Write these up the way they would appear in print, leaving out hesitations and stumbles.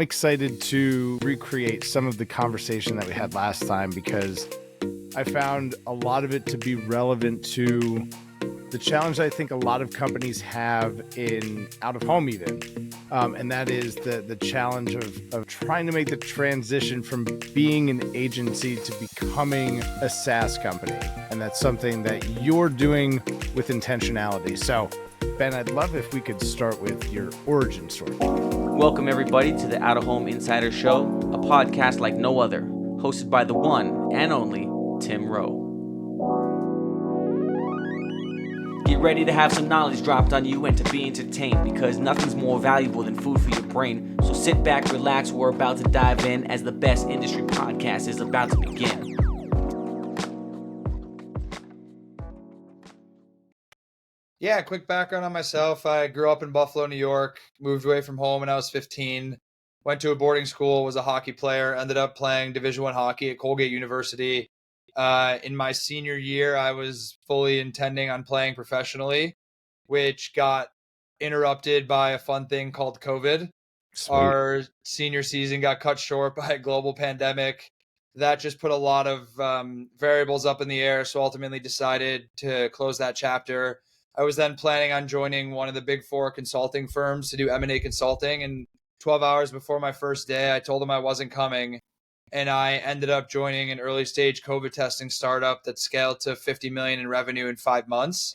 excited to recreate some of the conversation that we had last time because I found a lot of it to be relevant to the challenge I think a lot of companies have in out of home even. And that is the challenge of trying to make the transition from being an agency to becoming a SaaS company. And that's something that you're doing with intentionality. So, Ben, I'd love if we could start with your origin story. Welcome, everybody, to the Out of Home Insider Show, a podcast like no other, hosted by the one and only Tim Rowe. Get ready to have some knowledge dropped on you and to be entertained, because nothing's more valuable than food for your brain. So sit back, relax, we're about to dive in as the best industry podcast is about to begin. Yeah, quick background on myself. I grew up in Buffalo, New York, moved away from home when I was 15, went to a boarding school, was a hockey player, ended up playing Division I hockey at Colgate University. In my senior year, I was fully intending on playing professionally, which got interrupted by a fun thing called COVID. Sweet. Our senior season got cut short by a global pandemic. That just put a lot of variables up in the air, so ultimately decided to close that chapter. I was then planning on joining one of the big four consulting firms to do M&A consulting. And 12 hours before my first day, I told them I wasn't coming. And I ended up joining an early stage COVID testing startup that scaled to 50 million in revenue in 5 months.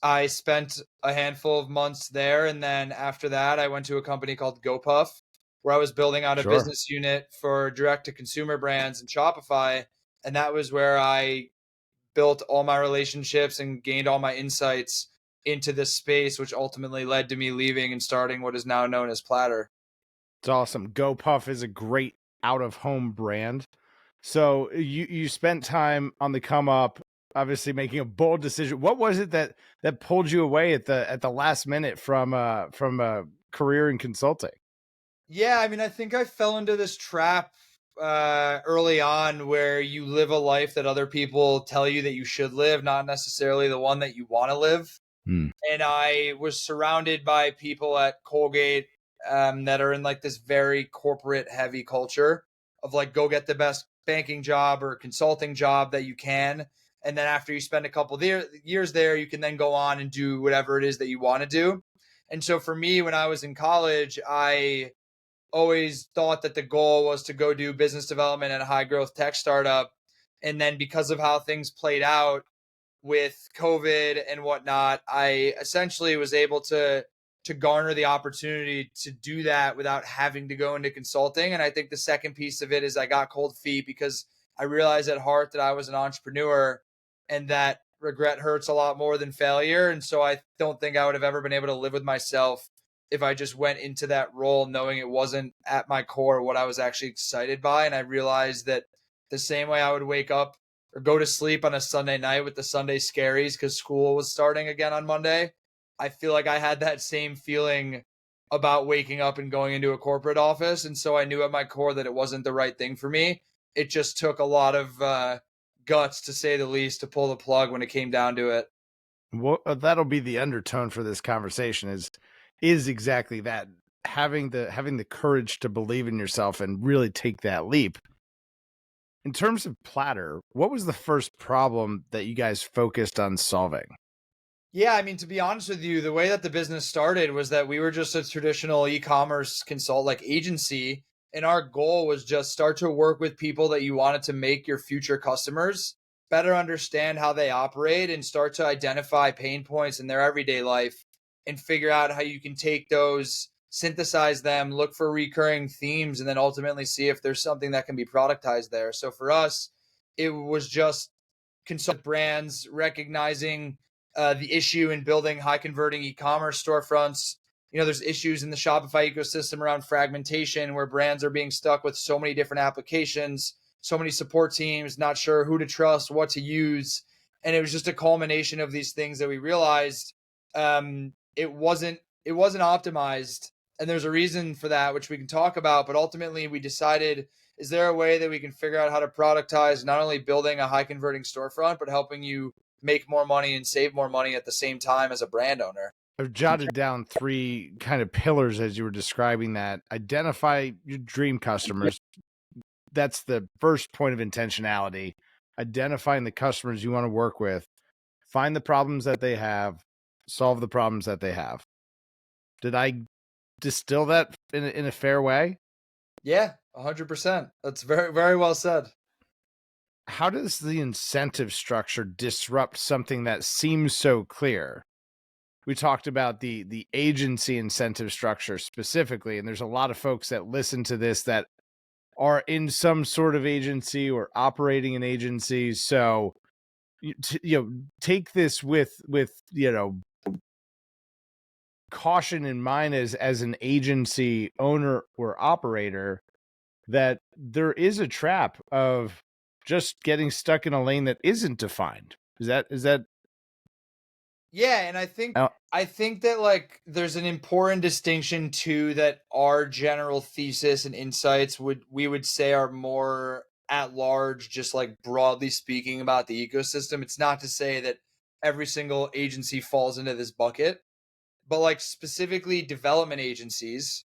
I spent a handful of months there. And then after that, I went to a company called GoPuff, where I was building out a business unit for direct to consumer brands and Shopify. And that was where I built all my relationships and gained all my insights into this space, which ultimately led to me leaving and starting what is now known as Platter. It's awesome. GoPuff is a great out-of-home brand. So you spent time on the come up, obviously making a bold decision. What was it that pulled you away at the last minute from a career in consulting? Yeah, I mean, I think I fell into this trap early on where you live a life that other people tell you that you should live, not necessarily the one that you want to live. And I was surrounded by people at Colgate that are in like this very corporate heavy culture of like, go get the best banking job or consulting job that you can. And then after you spend a couple of years there, you can then go on and do whatever it is that you want to do. And so for me, when I was in college, I always thought that the goal was to go do business development at a high growth tech startup. And then because of how things played out with COVID and whatnot, I essentially was able to garner the opportunity to do that without having to go into consulting. And I think the second piece of it is I got cold feet because I realized at heart that I was an entrepreneur and that regret hurts a lot more than failure. And so I don't think I would have ever been able to live with myself if I just went into that role knowing it wasn't at my core what I was actually excited by. And I realized that the same way I would wake up or go to sleep on a Sunday night with the Sunday scaries because school was starting again on Monday, I feel like I had that same feeling about waking up and going into a corporate office. And so I knew at my core that it wasn't the right thing for me. It just took a lot of guts, to say the least, to pull the plug when it came down to it. Well, that'll be the undertone for this conversation is exactly that. Having the courage to believe in yourself and really take that leap. In terms of Platter, what was the first problem that you guys focused on solving? Yeah, I mean, to be honest with you, the way that the business started was that we were just a traditional e-commerce agency. And our goal was just start to work with people that you wanted to make your future customers, better understand how they operate, and start to identify pain points in their everyday life and figure out how you can take those, synthesize them, look for recurring themes, and then ultimately see if there's something that can be productized there. So for us, it was just consult brands, recognizing the issue in building high converting e-commerce storefronts. You know, there's issues in the Shopify ecosystem around fragmentation where brands are being stuck with so many different applications, so many support teams, not sure who to trust, what to use. And it was just a culmination of these things that we realized it wasn't optimized. And there's a reason for that, which we can talk about. But ultimately, we decided, is there a way that we can figure out how to productize not only building a high converting storefront, but helping you make more money and save more money at the same time as a brand owner? I've jotted down 3 kind of pillars as you were describing that. Identify your dream customers. That's the first point of intentionality. Identifying the customers you want to work with, find the problems that they have, solve the problems that they have. Did I distill that in a fair way? Yeah, 100%. That's very, very well said. How does the incentive structure disrupt something that seems so clear? We talked about the agency incentive structure specifically, and there's a lot of folks that listen to this that are in some sort of agency or operating an agency. So, take this with caution in mind as an agency owner or operator, that there is a trap of just getting stuck in a lane that isn't defined. Is that Yeah, and I think that like there's an important distinction too that our general thesis and insights we would say are more at large, just like broadly speaking about the ecosystem. It's not to say that every single agency falls into this bucket, but like specifically development agencies,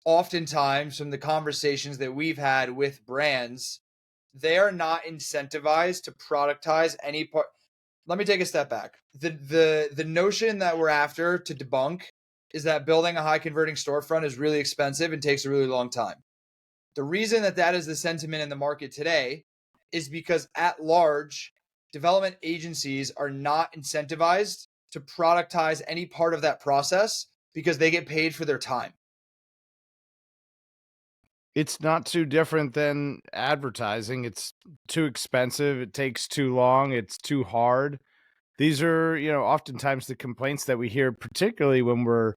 oftentimes from the conversations that we've had with brands, they are not incentivized to productize any part. Let me take a step back. The notion that we're after to debunk is that building a high converting storefront is really expensive and takes a really long time. The reason that that is the sentiment in the market today is because at large, development agencies are not incentivized to productize any part of that process because they get paid for their time. it's not too different than advertising. It's too expensive, it takes too long, it's too hard. These are, oftentimes the complaints that we hear, particularly when we're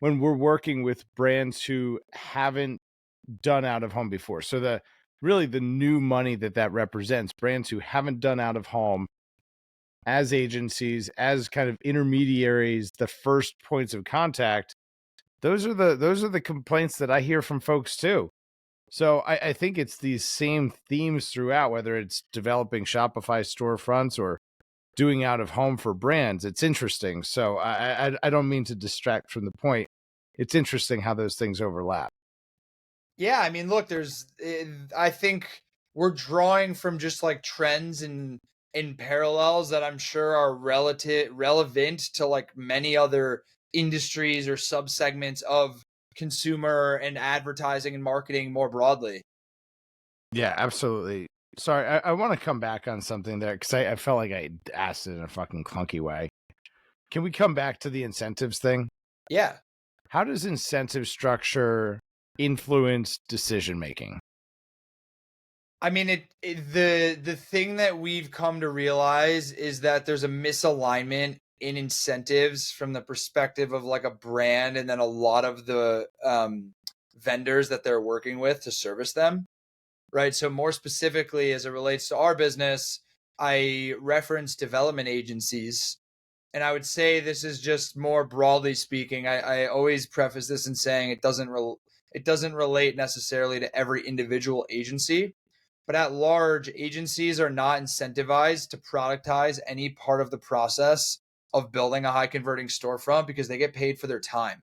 working with brands who haven't done out of home before. So the new money that represents, brands who haven't done out of home as agencies, as kind of intermediaries, the first points of contact. Those are the complaints that I hear from folks too. So I think it's these same themes throughout, whether it's developing Shopify storefronts or doing out of home for brands. It's interesting. So I don't mean to distract from the point. It's interesting how those things overlap. Yeah, I mean, look, I think we're drawing from just like trends and in parallels that I'm sure are relevant to like many other industries or subsegments of consumer and advertising and marketing more broadly. Yeah, absolutely. Sorry, I want to come back on something there because I felt like I asked it in a fucking clunky way. Can we come back to the incentives thing? Yeah. How does incentive structure influence decision making? I mean, the thing that we've come to realize is that there's a misalignment in incentives from the perspective of like a brand and then a lot of the vendors that they're working with to service them, right? So more specifically, as it relates to our business, I reference development agencies, and I would say this is just more broadly speaking. I always preface this in saying it doesn't relate necessarily to every individual agency, but at large, agencies are not incentivized to productize any part of the process of building a high converting storefront because they get paid for their time,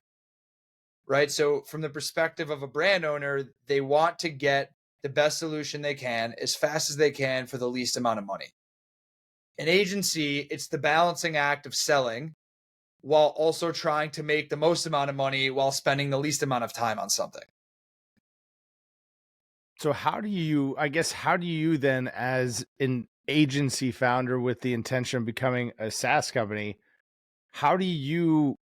right? So, from the perspective of a brand owner, they want to get the best solution they can as fast as they can for the least amount of money. An agency, it's the balancing act of selling while also trying to make the most amount of money while spending the least amount of time on something. So how do you then, as an agency founder with the intention of becoming a SaaS company, how do you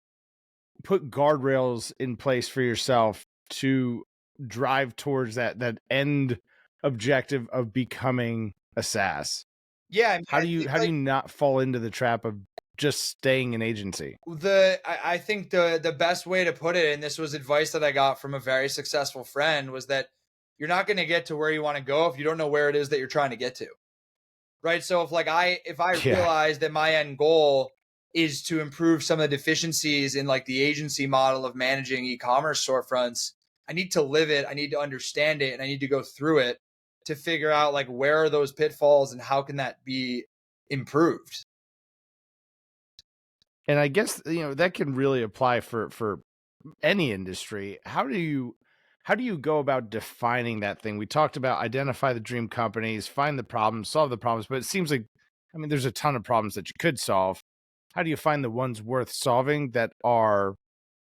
put guardrails in place for yourself to drive towards that end objective of becoming a SaaS? Yeah, I mean, How I do you think how do like you not fall into the trap of just staying an agency? I think the best way to put it, and this was advice that I got from a very successful friend, was that you're not going to get to where you want to go if you don't know where it is that you're trying to get to. Right. So if I Yeah. realize that my end goal is to improve some of the deficiencies in like the agency model of managing e-commerce storefronts, I need to live it, I need to understand it, and I need to go through it to figure out like where are those pitfalls and how can that be improved. And I guess, that can really apply for any industry. How do you go about defining that thing? We talked about identify the dream companies, find the problems, solve the problems, but it seems like, there's a ton of problems that you could solve. How do you find the ones worth solving that are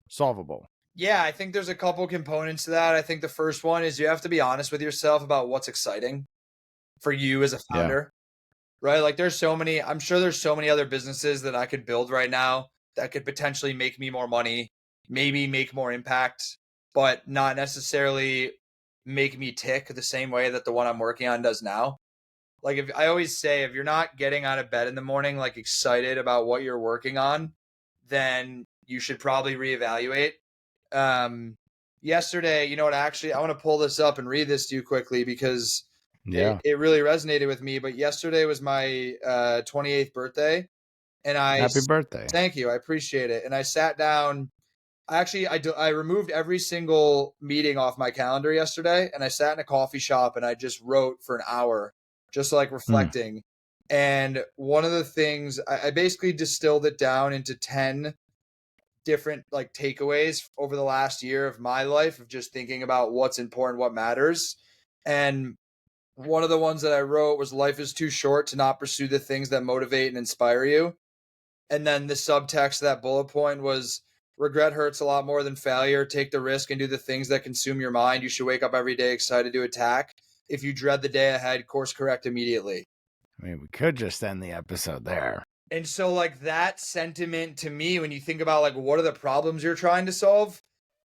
solvable? Yeah, I think there's a couple components to that. I think the first one is you have to be honest with yourself about what's exciting for you as a Yeah. founder, right? Like I'm sure there's so many other businesses that I could build right now that could potentially make me more money, maybe make more impact, but not necessarily make me tick the same way that the one I'm working on does now. Like if I always say, if you're not getting out of bed in the morning, like excited about what you're working on, then you should probably reevaluate. Um, Yesterday, you know what, actually, I want to pull this up and read this to you quickly because Yeah. it really resonated with me. But yesterday was my 28th birthday. And Happy birthday. thank you. I appreciate it. And I sat down. I removed every single meeting off my calendar yesterday, and I sat in a coffee shop and I just wrote for an hour, just like Hmm. reflecting. And one of the things I basically distilled it down into 10 different like takeaways over the last year of my life of just thinking about what's important, what matters. And one of the ones that I wrote was life is too short to not pursue the things that motivate and inspire you. And then the subtext of that bullet point was regret hurts a lot more than failure. Take the risk and do the things that consume your mind. You should wake up every day excited to attack. If you dread the day ahead, course correct immediately. We could just end the episode there. And so like that sentiment to me, when you think about like what are the problems you're trying to solve,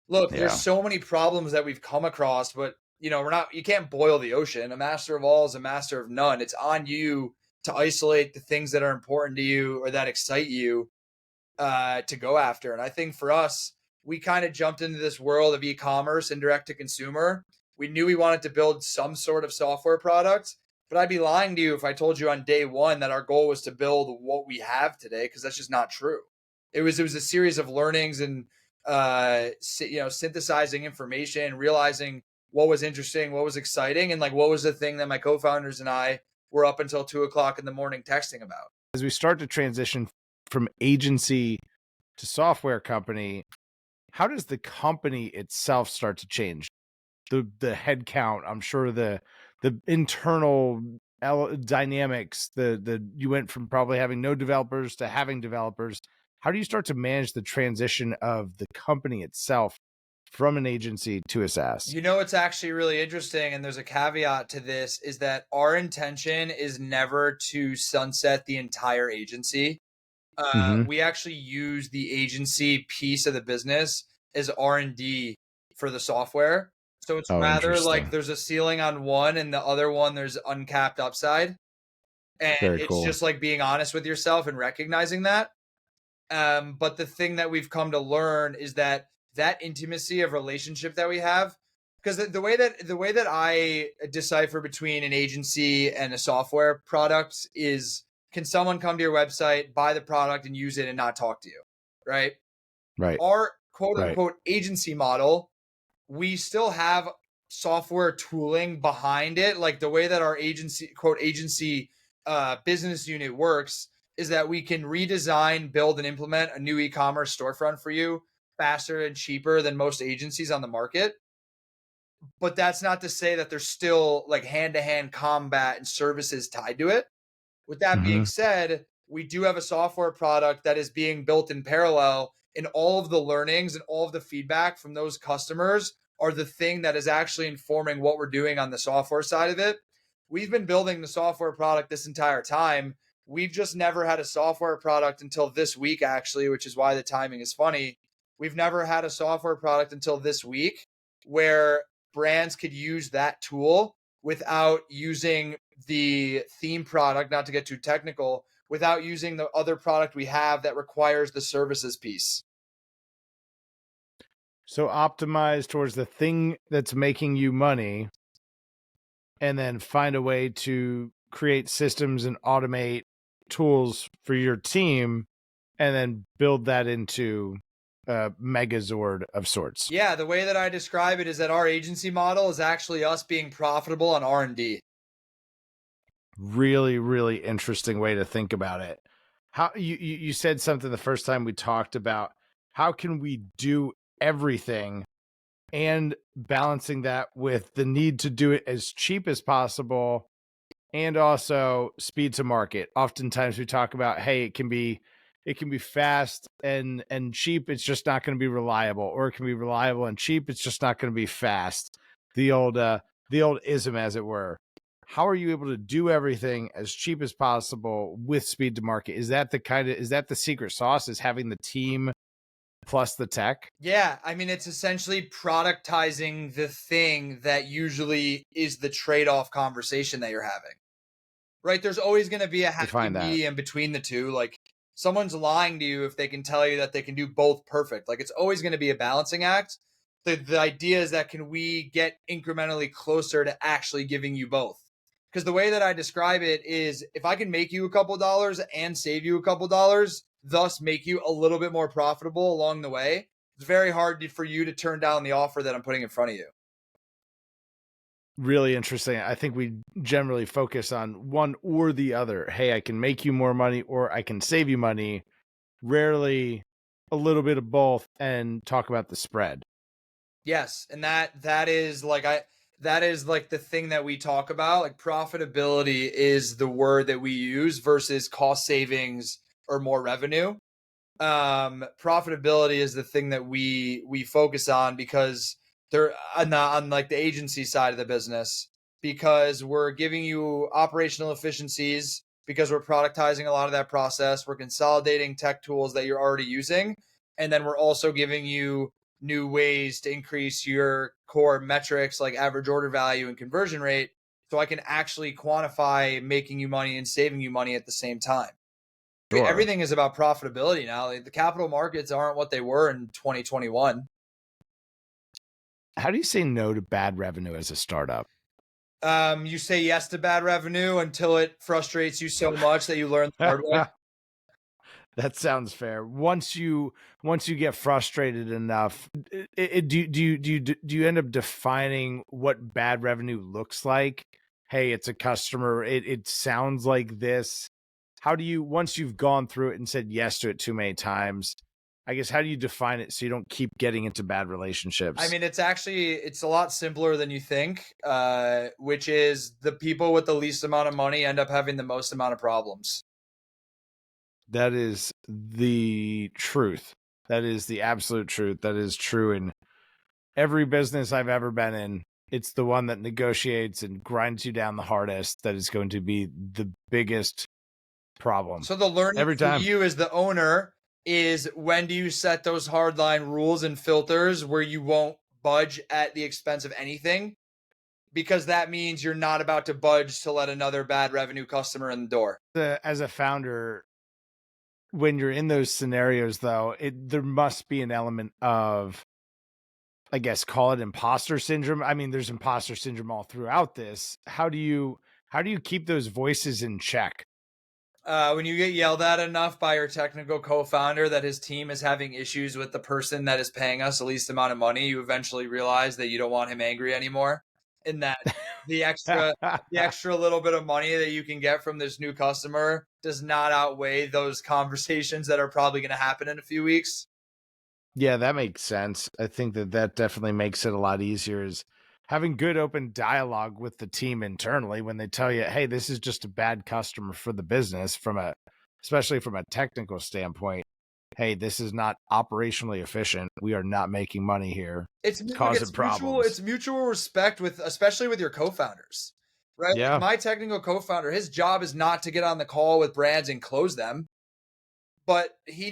look, there's Yeah. so many problems that we've come across, but you can't boil the ocean. A master of all is a master of none. It's on you to isolate the things that are important to you or that excite you to go after. And I think for us, we kind of jumped into this world of e-commerce and direct to consumer. We knew we wanted to build some sort of software product, but I'd be lying to you if I told you on day one that our goal was to build what we have today, because that's just not true. It was a series of learnings and synthesizing information, realizing what was interesting, what was exciting, and like what was the thing that my co-founders and I were up until 2 o'clock in the morning texting about. As we start to transition from agency to software company, how does the company itself start to change? The head count, I'm sure the internal dynamics, the you went from probably having no developers to having developers. How do you start to manage the transition of the company itself from an agency to a SaaS? It's actually really interesting, and there's a caveat to this, is that our intention is never to sunset the entire agency. Mm-hmm. We actually use the agency piece of the business as R&D for the software. So it's Oh, rather like interesting. there's a ceiling on one and the other one there's uncapped upside. And Very it's cool. just like being honest with yourself and recognizing that. But the thing that we've come to learn is that intimacy of relationship that we have, because the way that I decipher between an agency and a software product is, can someone come to your website, buy the product, and use it and not talk to you, right? Right. Our quote Right. unquote agency model, we still have software tooling behind it, like the way that our agency business unit works is that we can redesign, build, and implement a new e-commerce storefront for you faster and cheaper than most agencies on the market. But that's not to say that there's still like hand-to-hand combat and services tied to it. With that being Mm-hmm. said, we do have a software product that is being built in parallel, and all of the learnings and all of the feedback from those customers are the thing that is actually informing what we're doing on the software side of it. We've been building the software product this entire time. We've just never had a software product until this week, actually, which is why the timing is funny. We've never had a software product until this week where brands could use that tool without using the theme product, not to get too technical, without using the other product we have that requires the services piece. So optimize towards the thing that's making you money, and then find a way to create systems and automate tools for your team, and then build that into a megazord of sorts. Yeah, the way that I describe it is that our agency model is actually us being profitable on R&D. Really, really interesting way to think about it. How you said something the first time we talked about how can we do everything, and balancing that with the need to do it as cheap as possible and also speed to market. Oftentimes we talk about, hey, it can be fast and cheap, it's just not going to be reliable, or it can be reliable and cheap, it's just not going to be fast. The old ism, as it were. How are you able to do everything as cheap as possible with speed to market? Is that the secret sauce, is having the team plus the tech? Yeah, I mean, it's essentially productizing the thing that usually is the trade-off conversation that you're having. Right? There's always going to be a happy Define that. medium between the two. Like someone's lying to you if they can tell you that they can do both perfect. Like it's always going to be a balancing act. The idea is that can we get incrementally closer to actually giving you both? Because the way that I describe it is if I can make you a couple dollars and save you a couple dollars, thus make you a little bit more profitable along the way, it's very hard for you to turn down the offer that I'm putting in front of you. Really interesting. I think we generally focus on one or the other. Hey, I can make you more money or I can save you money. Rarely a little bit of both, and talk about the spread. Yes, and that is like the thing that we talk about. Like profitability is the word that we use versus cost savings or more revenue. Profitability is the thing that we focus on because they're on like the agency side of the business, because we're giving you operational efficiencies, because we're productizing a lot of that process, we're consolidating tech tools that you're already using, and then we're also giving you new ways to increase your core metrics like average order value and conversion rate, so I can actually quantify making you money and saving you money at the same time. Sure. Everything is about profitability now. Like, the capital markets aren't what they were in 2021. How do you say no to bad revenue as a startup? You say yes to bad revenue until it frustrates you so much that you learn the hard way. That sounds fair. Once you get frustrated enough, do you end up defining what bad revenue looks like? Hey, it's a customer. It sounds like this. How do you, once you've gone through it and said yes to it too many times, I guess, how do you define it so you don't keep getting into bad I relationships? mean, it's a lot simpler than you think, which is the people with the least amount of money end up having the most amount of problems. That is the truth. That is the absolute truth. That is true in every business I've ever been in. It's the one that negotiates and grinds you down the hardest that is going to be the biggest problem So the learning every for time. you as the owner is, when do you set those hardline rules and filters where you won't budge at the expense of anything? Because that means you're not about to budge to let another bad revenue customer in the door. As a founder, when you're in those scenarios, though, there must be an element of, I guess, call it imposter syndrome. I mean, there's imposter syndrome all throughout this. How do you keep those voices in check? When you get yelled at enough by your technical co-founder that his team is having issues with the person that is paying us the least amount of money, you eventually realize that you don't want him angry anymore, and that the extra the extra little bit of money that you can get from this new customer does not outweigh those conversations that are probably going to happen in a few weeks. Yeah, that makes sense. I think that definitely makes it a lot easier, is having good open dialogue with the team internally when they tell you, "Hey, this is just a bad customer for the business especially from a technical standpoint. Hey, this is not operationally efficient. We are not making money here. It's causing problems." It's mutual respect with, especially with your co-founders, right? Like Yeah, my technical co-founder, his job is not to get on the call with brands and close them, but he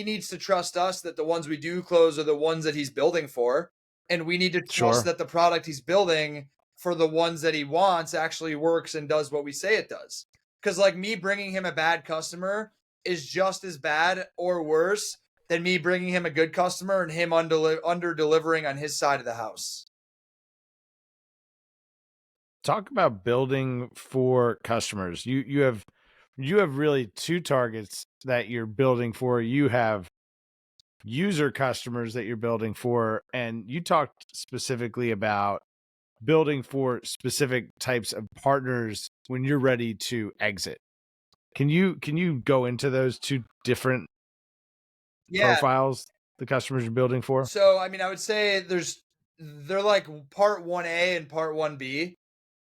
needs to trust us that the ones we do close are the ones that he's building for, and we need to trust sure. that the product he's building for the ones that he wants actually works and does what we say it does. Because like me bringing him a bad customer is just as bad or worse than me bringing him a good customer and him under delivering on his side of the house. Talk about building for customers. You have really two targets that you're building for. You have user customers that you're building for, and you talked specifically about building for specific types of partners when you're ready to exit. Can you go into those two different profiles the customers are building for? So, I mean, I would say they're like part 1A and part 1B.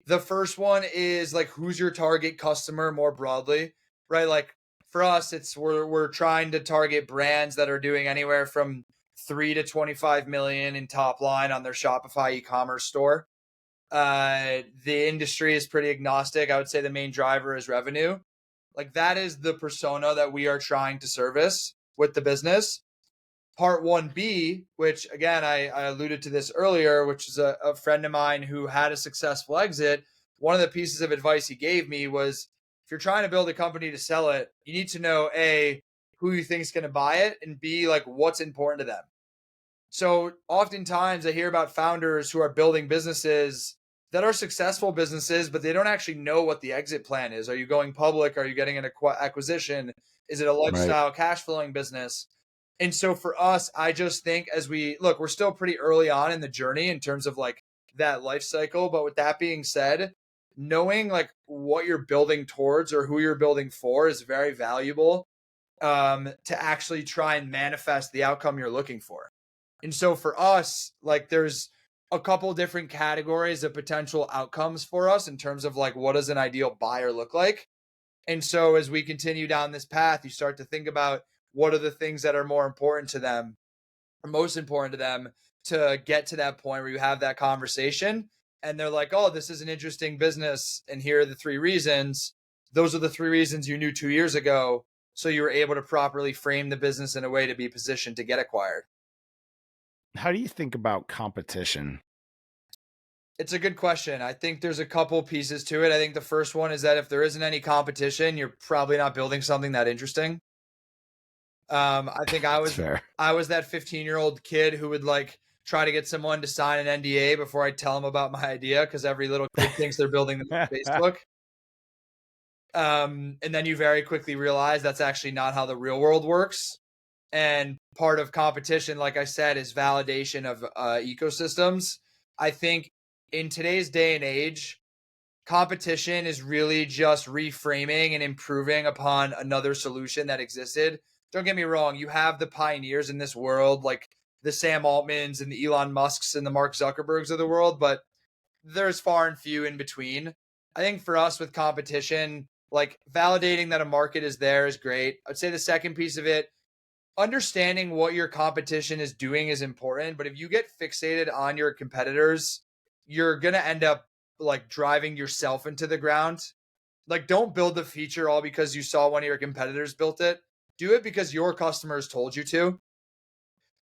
The first one is like, who's your target customer more broadly, right? Like for us, it's we're trying to target brands that are doing anywhere from 3 to 25 million in top line on their Shopify e-commerce store. The industry is pretty agnostic. I would say the main driver is revenue. Like that is the persona that we are trying to service with the business. Part 1B, which again, I alluded to this earlier, which is a friend of mine who had a successful exit. One of the pieces of advice he gave me was, if you're trying to build a company to sell it, you need to know A, who you think is going to buy it, and B, like what's important to them. So oftentimes I hear about founders who are building businesses that are successful businesses, but they don't actually know what the exit plan is. Are you going public? Are you getting an acquisition? Is it a lifestyle cash flowing business? And so for us, I just think as we look, we're still pretty early on in the journey in terms of like that life cycle. But with that being said, knowing like what you're building towards or who you're building for is very valuable to actually try and manifest the outcome you're looking for. And so for us, like there's a couple different categories of potential outcomes for us in terms of like what does an ideal buyer look like. And so as we continue down this path, you start to think about what are the things that are more important to them or most important to them to get to that point where you have that conversation and they're like, oh, this is an interesting business. And here are the 3 reasons. Those are the 3 reasons you knew 2 years ago. So you were able to properly frame the business in a way to be positioned to get acquired. How do you think about competition? It's a good question. I think there's a couple pieces to it. I think the first one is that if there isn't any competition, you're probably not building something that interesting. I think I was that 15-year-old kid who would like try to get someone to sign an NDA before I tell them about my idea because every little kid thinks they're building them on Facebook. And then you very quickly realize that's actually not how the real world works. And part of competition, like I said, is validation of ecosystems. I think in today's day and age, competition is really just reframing and improving upon another solution that existed. Don't get me wrong, you have the pioneers in this world, like the Sam Altmans and the Elon Musks and the Mark Zuckerbergs of the world, but there's far and few in between. I think for us with competition, like validating that a market is there is great. I'd say the second piece of it, understanding what your competition is doing is important, but if you get fixated on your competitors, you're going to end up like driving yourself into the ground. Like don't build the feature all because you saw one of your competitors built it. Do it because your customers told you to.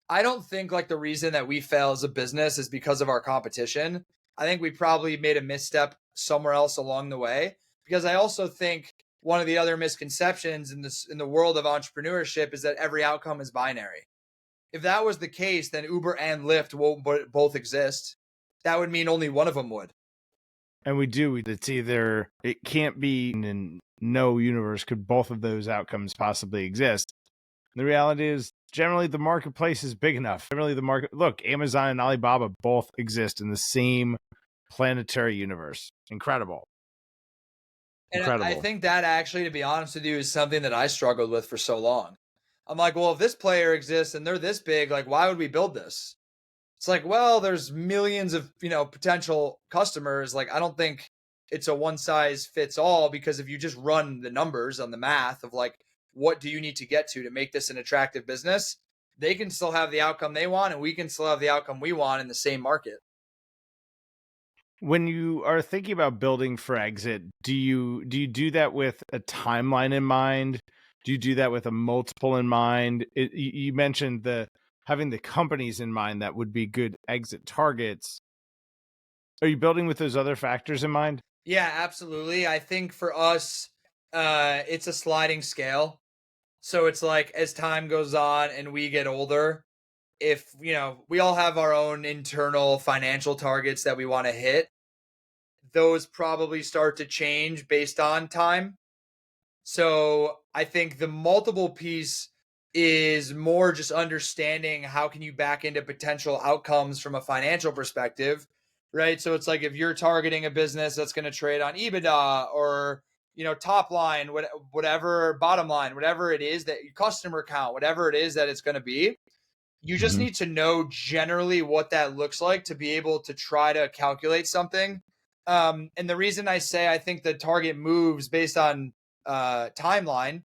I don't think like the reason that we fail as a business is because of our competition. I think we probably made a misstep somewhere else along the way, because I also think one of the other misconceptions in the world of entrepreneurship is that every outcome is binary. If that was the case, then Uber and Lyft won't both exist. That would mean only one of them would. And we do. It's either, it can't be in no universe could both of those outcomes possibly exist. And the reality is generally the marketplace is big enough. Generally the market, look, Amazon and Alibaba both exist in the same planetary universe. Incredible. And I think that actually, to be honest with you, is something that I struggled with for so long. I'm like, well, if this player exists and they're this big, like, why would we build this? It's like, well, there's millions of, potential customers. Like, I don't think it's a one size fits all, because if you just run the numbers on the math of like, what do you need to get to make this an attractive business? They can still have the outcome they want, and we can still have the outcome we want in the same market. When you are thinking about building for exit, do you do that with a timeline in mind? Do you do that with a multiple in mind? You mentioned having the companies in mind that would be good exit targets. Are you building with those other factors in mind? Yeah, absolutely. I think for us, it's a sliding scale. So it's like as time goes on and we get older, if, we all have our own internal financial targets that we want to hit, those probably start to change based on time. So I think the multiple piece is more just understanding how can you back into potential outcomes from a financial perspective, right? So it's like if you're targeting a business that's going to trade on EBITDA or, top line, whatever, bottom line, whatever it is that customer count, whatever it is that it's going to be, you just need to know generally what that looks like to be able to try to calculate something. And the reason I say I think the target moves based on timeline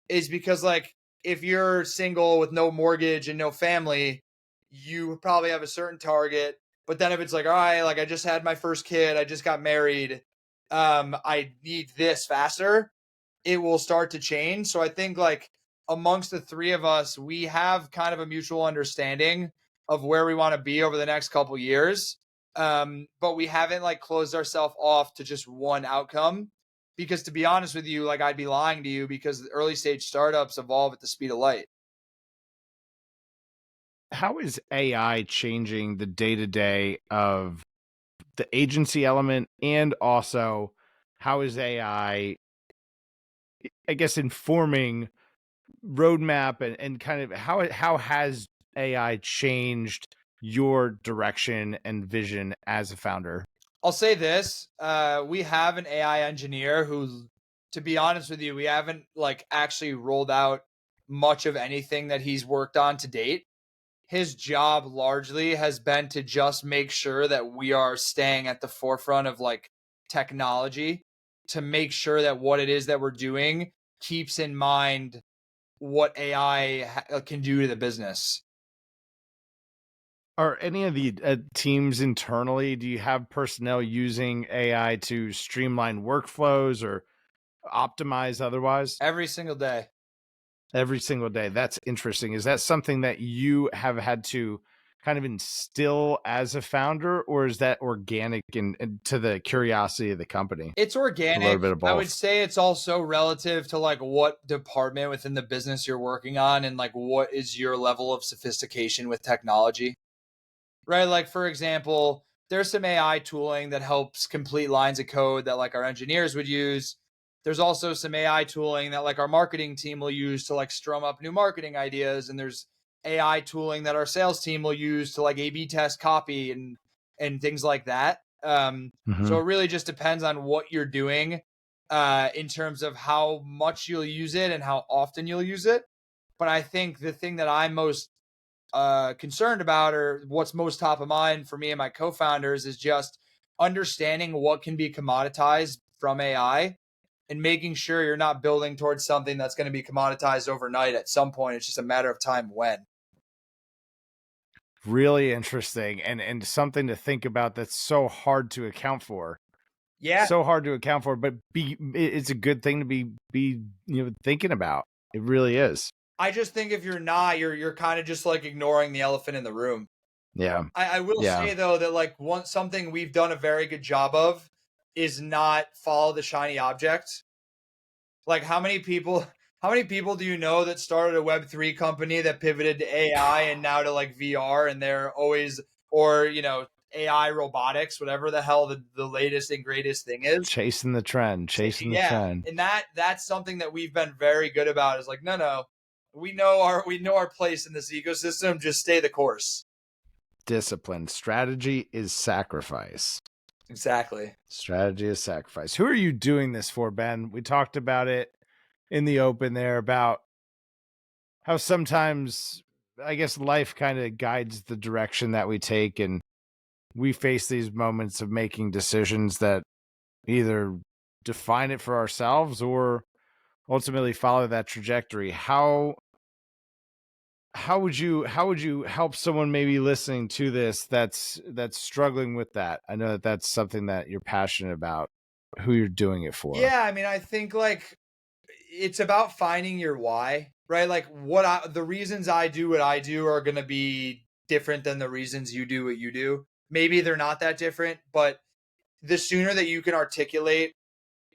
is because, like, if you're single with no mortgage and no family, you probably have a certain target. But then if it's like, all right, like I just had my first kid, I just got married, I need this faster, it will start to change. So I think, like, amongst the three of us, we have kind of a mutual understanding of where we want to be over the next couple years. But we haven't like closed ourselves off to just one outcome, because to be honest with you, like I'd be lying to you, because early stage startups evolve at the speed of light. How is AI changing the day-to-day of the agency element, and also how is AI, I guess, informing roadmap and kind of how has AI changed your direction and vision as a founder? I'll say this, we have an AI engineer who, to be honest with you, we haven't like actually rolled out much of anything that he's worked on to date. His job largely has been to just make sure that we are staying at the forefront of like technology, to make sure that what it is that we're doing keeps in mind what AI can do to the business. Are any of the teams internally, do you have personnel using AI to streamline workflows or optimize otherwise? Every single day. Every single day. That's interesting. Is that something that you have had to kind of instill as a founder, or is that organic and to the curiosity of the company? It's A organic. little bit of I would both. say it's also relative to like what department within the business you're working on, and like what is your level of sophistication with technology, right? Like, for example, there's some AI tooling that helps complete lines of code that like our engineers would use. There's also some AI tooling that like our marketing team will use to like strum up new marketing ideas. And there's AI tooling that our sales team will use to like A/B test copy and things like that. So Mhm. it really just depends on what you're doing in terms of how much you'll use it and how often you'll use it. But I think the thing that I'm most concerned about, or what's most top of mind for me and my co-founders, is just understanding what can be commoditized from AI and making sure you're not building towards something that's going to be commoditized overnight at some point. It's just a matter of time when. Really interesting, and something to think about that's so hard to account for. Yeah. So hard to account for, but it's a good thing to be thinking about. It really is. I just think if you're not, you're kind of just like ignoring the elephant in the room. Yeah. I will Yeah. say though that like something we've done a very good job of is not follow the shiny object. Like, how many people do you know that started a Web3 company that pivoted to AI and now to like VR, and they're always, or AI robotics, whatever the hell the latest and greatest thing is. Chasing the trend, chasing the Yeah. trend. And that's something that we've been very good about, is like, no, we know our place in this ecosystem, just stay the course. Discipline. Strategy is sacrifice. Exactly. Strategy is sacrifice. Who are you doing this for, Ben? We talked about it in the open there about how sometimes, I guess, life kind of guides the direction that we take, and we face these moments of making decisions that either define it for ourselves or ultimately follow that trajectory. How would you help someone maybe listening to this that's struggling with that? I know that that's something that you're passionate about, who you're doing it for. Yeah, I mean, I think like it's about finding your why, right? Like the reasons I do what I do are going to be different than the reasons you do what you do. Maybe they're not that different, but the sooner that you can articulate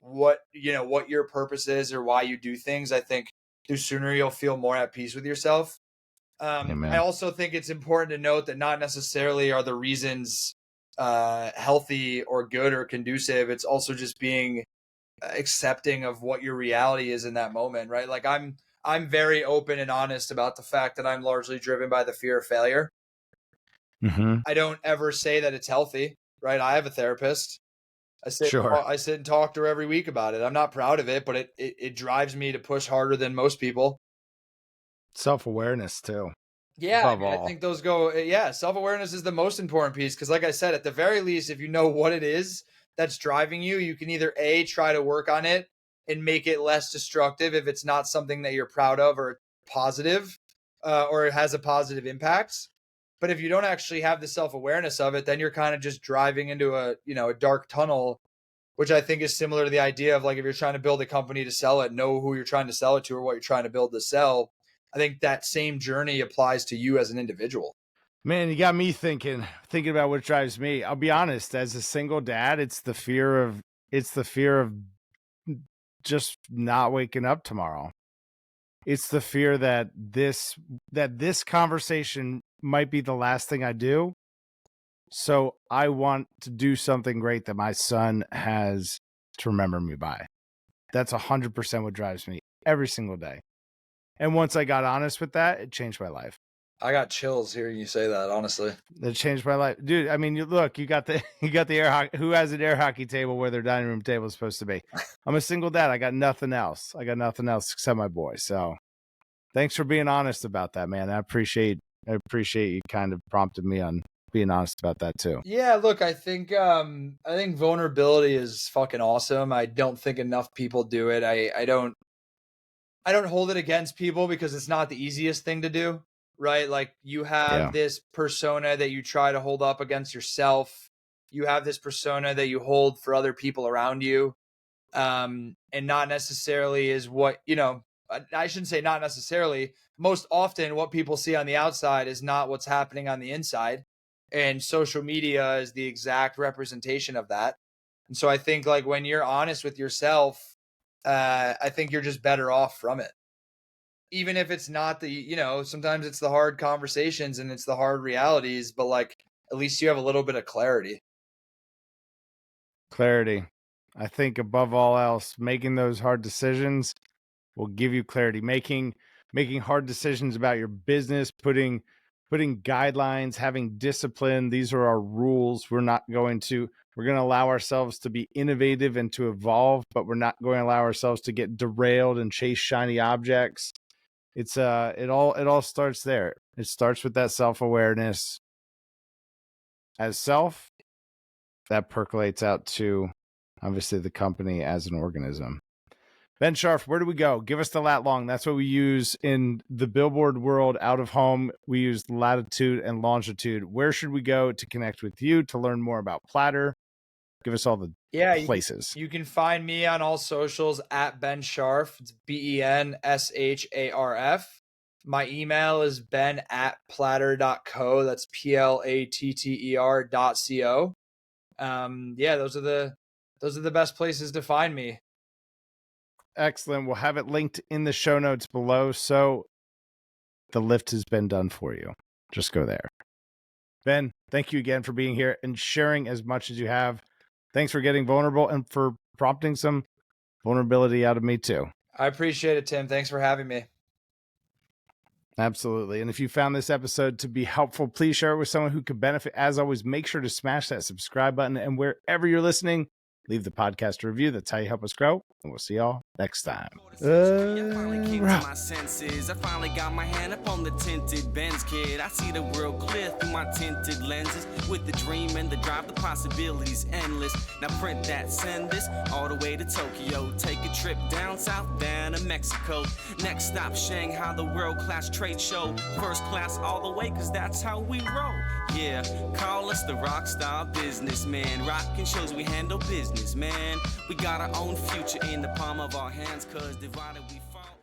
what your purpose is or why you do things, I think the sooner you'll feel more at peace with yourself. I Amen. also think it's important to note that not necessarily are the reasons healthy or good or conducive. It's also just being accepting of what your reality is in that moment, right? Like I'm very open and honest about the fact that I'm largely driven by the fear of failure. Mm-hmm. I don't ever say that it's healthy, right? I have a therapist. Sure. I sit and talk to her every week about it. I'm not proud of it, but it drives me to push harder than most people. Self-awareness too. Yeah, Above I all. think those go. Yeah, self-awareness is the most important piece because, like I said, at the very least, if you know what it is that's driving you, you can either A, try to work on it and make it less destructive if it's not something that you're proud of or positive, or it has a positive impact. But if you don't actually have the self-awareness of it, then you're kind of just driving into a dark tunnel, which I think is similar to the idea of like if you're trying to build a company to sell it, know who you're trying to sell it to or what you're trying to build to sell. I think that same journey applies to you as an individual. Man, you got me thinking about what drives me. I'll be honest, as a single dad, it's the fear of just not waking up tomorrow. It's the fear that this conversation might be the last thing I do. So I want to do something great that my son has to remember me by. That's 100% what drives me every single day. And once I got honest with that, it changed my life. I got chills hearing you say that, honestly. It changed my life. Dude, I mean, you got the air hockey. Who has an air hockey table where their dining room table is supposed to be? I'm a single dad. I got nothing else. Except my boy. So thanks for being honest about that, man. I appreciate you kind of prompted me on being honest about that too. Yeah, look, I think vulnerability is fucking awesome. I don't think enough people do it. I don't hold it against people because it's not the easiest thing to do, right? Like you have this persona that you try to hold up against yourself. You have this persona that you hold for other people around you. And not necessarily is what, I shouldn't say not necessarily. Most often what people see on the outside is not what's happening on the inside. And social media is the exact representation of that. And so I think like when you're honest with yourself, I think you're just better off from it. Even if it's not sometimes it's the hard conversations and it's the hard realities, but like at least you have a little bit of clarity. Clarity. I think above all else, making those hard decisions will give you clarity. Making hard decisions about your business, putting guidelines, having discipline. These are our rules. We're going to allow ourselves to be innovative and to evolve, but we're not going to allow ourselves to get derailed and chase shiny objects. It's it all starts there. It starts with that self-awareness as self that percolates out to obviously the company as an organism. Ben Sharf, where do we go? Give us the lat long. That's what we use in the billboard world out of home. We use latitude and longitude. Where should we go to connect with you, to learn more about Platter? Give us all the places. You can find me on all socials at Ben Sharf. It's BenSharf. My email is ben@platter.co. That's PLATTER.co. Those are the best places to find me. Excellent. We'll have it linked in the show notes below. So the lift has been done for you. Just go there. Ben, thank you again for being here and sharing as much as you have. Thanks for getting vulnerable and for prompting some vulnerability out of me too. I appreciate it, Tim. Thanks for having me. Absolutely. And if you found this episode to be helpful, please share it with someone who could benefit. As always, make sure to smash that subscribe button. And wherever you're listening, leave the podcast a review. That's how you help us grow. And we'll see y'all next time. I finally came to my senses. I finally got my hand up on the tinted Benz, kid. I see the world clear through my tinted lenses. With the dream and the drive, the possibilities endless. Now print that, send this all the way to Tokyo. Take a trip down south, down to Mexico. Next stop, Shanghai, the world-class trade show. First class all the way, cause that's how we roll. Yeah, call us the rock star businessman. Rockin' shows, we handle business, man. We got our own future in the palm of our hands, cause divided we fall.